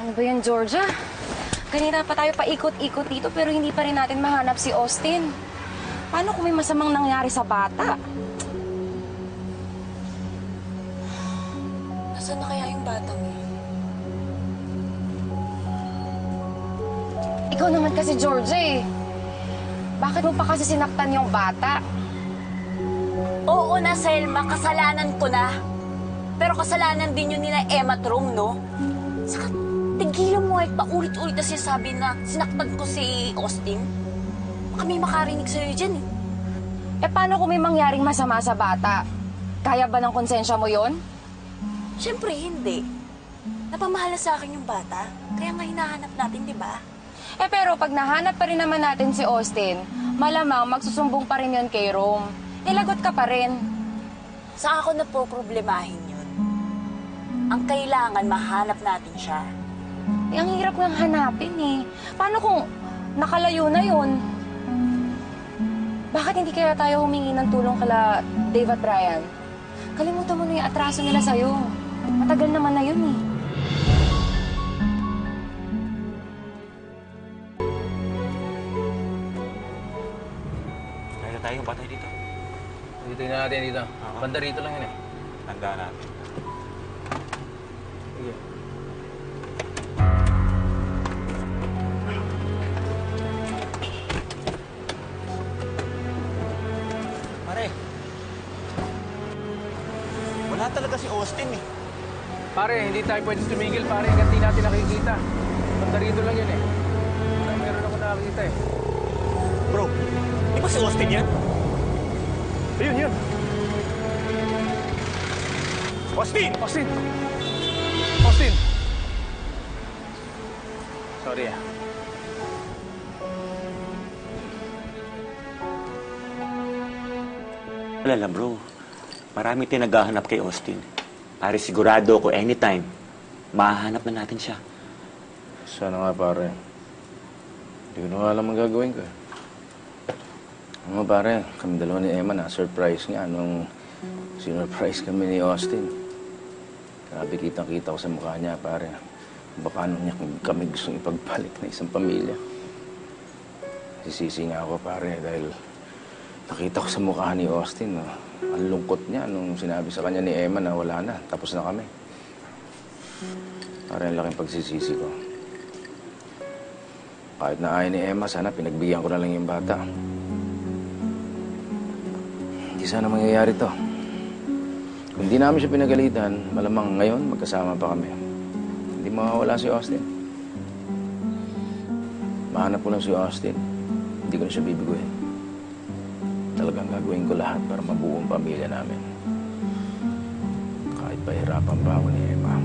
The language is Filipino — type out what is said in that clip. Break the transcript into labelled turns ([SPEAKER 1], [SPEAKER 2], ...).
[SPEAKER 1] Ano ba yan, Georgia? Kanina pa tayo paikot-ikot dito pero hindi pa rin natin mahanap si Austin. Paano kung may masamang nangyari sa bata? Nasaan na kaya yung batang yun? Ikaw naman kasi, Georgia eh. Bakit mo pa kasi sinaktan yung bata?
[SPEAKER 2] Oo na, Selma. Kasalanan ko na. Pero kasalanan din yun nila Emma at Rome, no? Saka, tigilan mo kahit paulit-ulit na sinasabi na sinaktan ko si Austin. Baka may makarinig sa'yo dyan, eh.
[SPEAKER 1] Eh, paano kung may mangyaring masama sa bata? Kaya ba ng konsensya mo yon?
[SPEAKER 2] Siyempre, hindi. Napamahala sa akin yung bata. Kaya nga hinahanap natin, di ba?
[SPEAKER 1] Eh, pero pag nahanap pa rin naman natin si Austin, malamang magsusumbong pa rin yon kay Rome. Nilagot ka pa rin.
[SPEAKER 2] Saan ako na po problemahin yun? Ang kailangan, mahanap natin siya.
[SPEAKER 1] Eh, ang hirap ngang hanapin eh. Paano kung nakalayo na yun? Bakit hindi kaya tayo humingi ng tulong kala Dave at Brian? Kalimutan mo na yung atraso nila sa'yo. Matagal naman na yun eh.
[SPEAKER 3] Kaya tayong patay dito.
[SPEAKER 4] Tingnan natin dito. Banda rito lang yun eh.
[SPEAKER 3] Tandaan natin.
[SPEAKER 4] Sige.
[SPEAKER 3] Pare. Wala talaga si Austin eh.
[SPEAKER 4] Pare, hindi tayo pwede tumigil pare. Hanggang di natin nakikita. Banda rito lang yun eh. Parang meron ako nakakita eh.
[SPEAKER 3] Bro, di ba si Austin yan?
[SPEAKER 4] Ayun, yun.
[SPEAKER 3] Austin!
[SPEAKER 4] Austin! Austin! Sorry ah.
[SPEAKER 3] Alala bro, marami tayong naghahanap kay Austin. Pare sigurado ako anytime, mahahanap na natin siya.
[SPEAKER 5] Sana nga pare. Hindi ko na nga alam ang gagawin ko. Ano pare, kami dalawa ni Emma na surprise nga nung sinurprise kami ni Austin. Grabe kitang-kita ko sa mukha niya pare. Paano niya kami gustong ipagpalit na isang pamilya. Sisisi nga ako pare dahil nakita ko sa mukha ni Austin. Ang lungkot niya nung sinabi sa kanya ni Emma na wala na, tapos na kami. Pare, ang laking pagsisisi ko. Kahit na ayaw ni Emma, sana pinagbigyan ko na lang yung bata. Hindi sana mangyayari to. Kung di namin siya pinagalitan, malamang ngayon magkasama pa kami. Hindi mawawala si Austin. Mahanap ko lang si Austin. Hindi ko na siya bibiguin. Talagang gagawin ko lahat para mabuo ang pamilya namin. Kahit pahirapan pa ako ni Emma.